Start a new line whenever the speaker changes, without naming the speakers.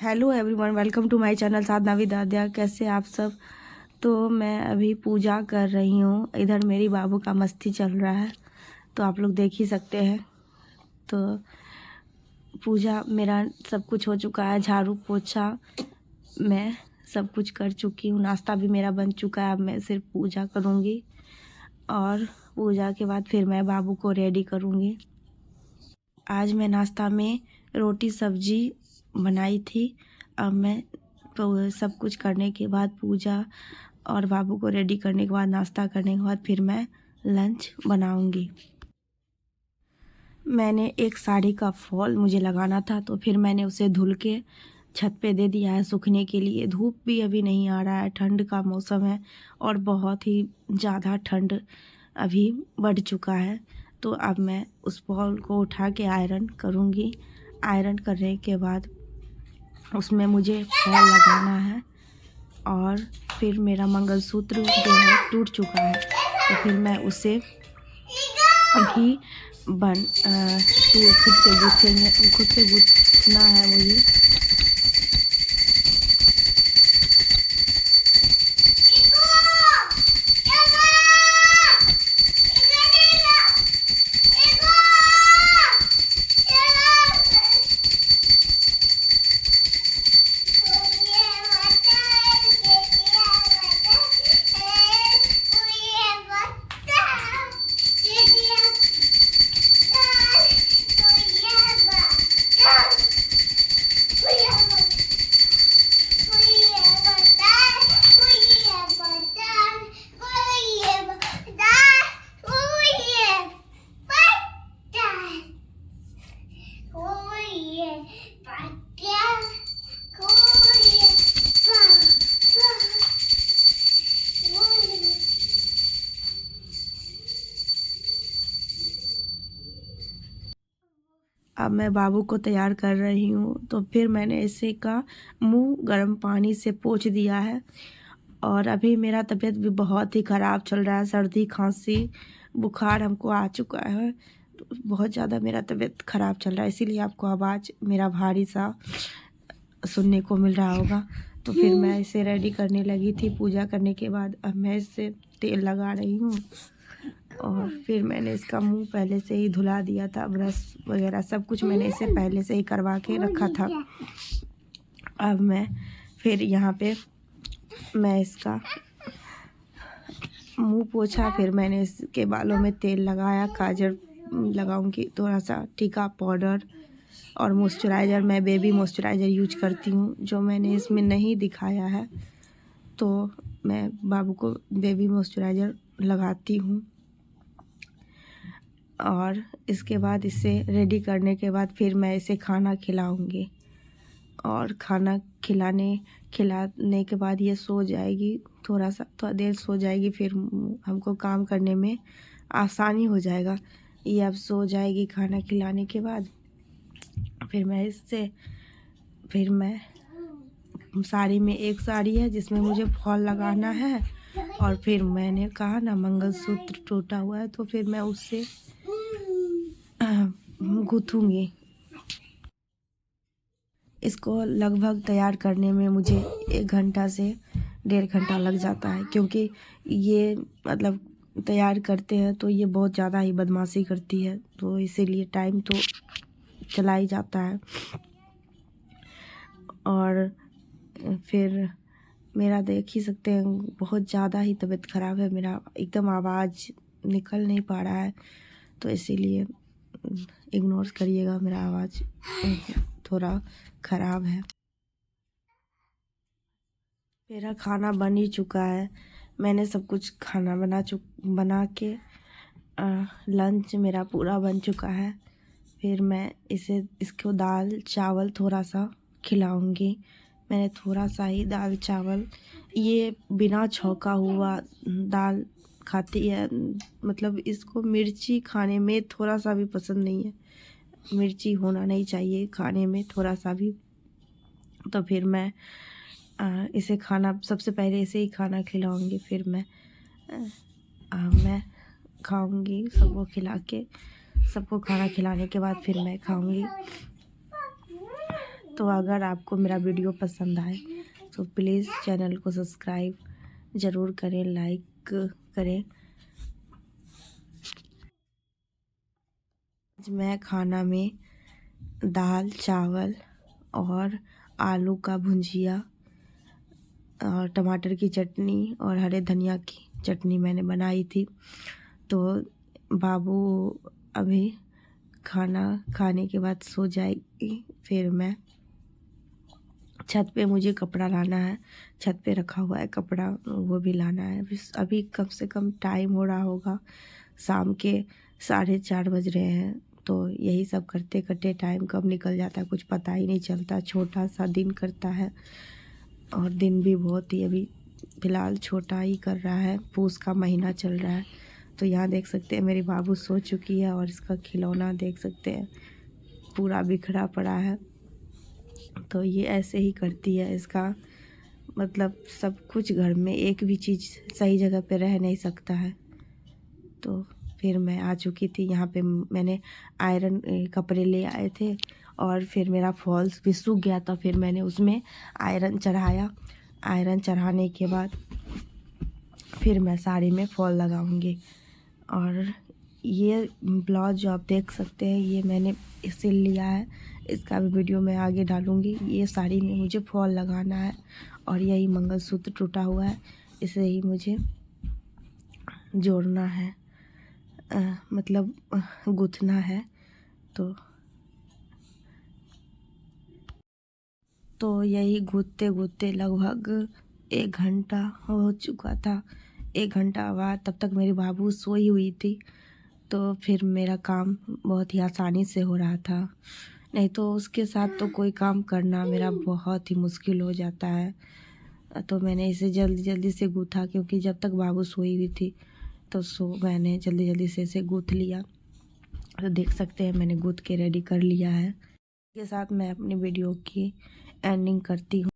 Hello everyone, welcome to my channel Sadhana with Aadya. कैसे आप सब। तो मैं अभी पूजा कर रही हूँ। इधर मेरी बाबू का मस्ती चल रहा है तो आप लोग देख ही सकते हैं। तो पूजा मेरा सब कुछ हो चुका है, झाड़ू पोछा मैं सब कुछ कर चुकी हूँ। नाश्ता भी मेरा बन चुका है। अब मैं सिर्फ पूजा करूँगी और पूजा के बाद फिर मैं बाबू को रेडी करूँगी। आज मैं नाश्ता में रोटी सब्जी बनाई थी। अब मैं तो सब कुछ करने के बाद, पूजा और बाबू को रेडी करने के बाद, नाश्ता करने के बाद फिर मैं लंच बनाऊंगी। मैंने एक साड़ी का फॉल मुझे लगाना था तो फिर मैंने उसे धुल के छत पे दे दिया है सूखने के लिए। धूप भी अभी नहीं आ रहा है, ठंड का मौसम है और बहुत ही ज़्यादा ठंड अभी बढ़ चुका है। तो अब मैं उस फॉल को उठा के आयरन करूँगी। आयरन करने के बाद उसमें मुझे फॉल लगाना है और फिर मेरा मंगलसूत्र जो है टूट चुका है तो फिर मैं उसे अभी खुद से गूँथेंगे, खुद से गूँथना है मुझे। अब मैं बाबू को तैयार कर रही हूँ तो फिर मैंने इसे का मुंह गर्म पानी से पोंछ दिया है। और अभी मेरा तबीयत भी बहुत ही ख़राब चल रहा है, सर्दी खांसी बुखार हमको आ चुका है। तो बहुत ज़्यादा मेरा तबीयत ख़राब चल रहा है, इसीलिए आपको आवाज़ मेरा भारी सा सुनने को मिल रहा होगा। तो फिर मैं इसे रेडी करने लगी थी पूजा करने के बाद। अब मैं इसे तेल लगा रही हूँ और फिर मैंने इसका मुंह पहले से ही धुला दिया था, ब्रश वगैरह सब कुछ मैंने इसे पहले से ही करवा के रखा था। अब मैं फिर यहाँ पे मैं इसका मुंह पोछा, फिर मैंने इसके बालों में तेल लगाया, काजल लगाऊंगी, थोड़ा सा टीका पाउडर और मॉइस्चराइज़र। मैं बेबी मॉइस्चराइज़र यूज करती हूँ जो मैंने इसमें नहीं दिखाया है। तो मैं बाबू को बेबी मॉइस्चराइज़र लगाती हूँ और इसके बाद इसे रेडी करने के बाद फिर मैं इसे खाना खिलाऊंगी। और खाना खिलाने के बाद ये सो जाएगी, थोड़ा देर सो जाएगी, फिर हमको काम करने में आसानी हो जाएगा। ये अब सो जाएगी खाना खिलाने के बाद। फिर मैं साड़ी में, एक साड़ी है जिसमें मुझे फॉल लगाना है और फिर मैंने कहा ना मंगलसूत्र टूटा हुआ है तो फिर मैं उससे गूँथूँगी। इसको लगभग तैयार करने में मुझे 1 घंटा से 1.5 घंटा लग जाता है, क्योंकि ये मतलब तैयार करते हैं तो ये बहुत ज़्यादा ही बदमाशी करती है, तो इसीलिए टाइम तो चला ही जाता है। और फिर मेरा देख ही सकते हैं, बहुत ज़्यादा ही तबीयत ख़राब है, मेरा एकदम आवाज़ निकल नहीं पा रहा है, तो इसीलिए इग्नोर करिएगा, मेरा आवाज़ थोड़ा ख़राब है। मेरा खाना बन ही चुका है, मैंने सब कुछ खाना बना के लंच मेरा पूरा बन चुका है। फिर मैं इसको दाल चावल थोड़ा सा खिलाऊंगी। मैंने थोड़ा सा ही दाल चावल, ये बिना छौंका हुआ दाल खाती है, मतलब इसको मिर्ची खाने में थोड़ा सा भी पसंद नहीं है, मिर्ची होना नहीं चाहिए खाने में थोड़ा सा भी। तो फिर मैं इसे खाना, सबसे पहले इसे ही खाना खिलाऊंगी, फिर मैं खाऊंगी सबको खिला के। सबको खाना खिलाने के बाद फिर मैं खाऊंगी। तो अगर आपको मेरा वीडियो पसंद आए तो प्लीज़ चैनल को सब्सक्राइब ज़रूर करें, लाइक करें। आज मैं खाना में दाल चावल और आलू का भुंजिया और टमाटर की चटनी और हरे धनिया की चटनी मैंने बनाई थी। तो बाबू अभी खाना खाने के बाद सो जाएगी, फिर मैं छत पे मुझे कपड़ा लाना है, छत पे रखा हुआ है कपड़ा, वो भी लाना है। अभी कम से कम टाइम हो रहा होगा शाम के 4:30 बज रहे हैं। तो यही सब करते करते टाइम कब निकल जाता है कुछ पता ही नहीं चलता। छोटा सा दिन करता है और दिन भी बहुत ही अभी फ़िलहाल छोटा ही कर रहा है। पूस का महीना चल रहा है। तो यहाँ देख सकते हैं मेरी बाबू सो चुकी है और इसका खिलौना देख सकते हैं पूरा बिखरा पड़ा है। तो ये ऐसे ही करती है, इसका मतलब सब कुछ घर में एक भी चीज़ सही जगह पे रह नहीं सकता है। तो फिर मैं आ चुकी थी यहाँ पे, मैंने आयरन कपड़े ले आए थे और फिर मेरा फॉल्स भी सूख गया था, फिर मैंने उसमें आयरन चढ़ाया। आयरन चढ़ाने के बाद फिर मैं साड़ी में फॉल लगाऊंगी। और ये ब्लाउज जो आप देख सकते हैं ये मैंने सिल लिया है, इसका भी वीडियो मैं आगे डालूंगी। ये साड़ी में मुझे फॉल लगाना है और यही मंगलसूत्र टूटा हुआ है, इसे ही मुझे जोड़ना है, मतलब गूँथना है। तो यही गूँथते गूँथते लगभग 1 घंटा हो चुका था। 1 घंटा बाद तब तक मेरी बाबू सोई हुई थी। तो फिर मेरा काम बहुत ही आसानी से हो रहा था, नहीं तो उसके साथ तो कोई काम करना मेरा बहुत ही मुश्किल हो जाता है। तो मैंने इसे जल्दी जल्दी से गूँथा, क्योंकि जब तक बाबू सोई हुई थी तो मैंने जल्दी जल्दी से इसे गूँथ लिया। तो देख सकते हैं मैंने गूँथ के रेडी कर लिया है। इसके साथ मैं अपनी वीडियो की एंडिंग करती हूँ।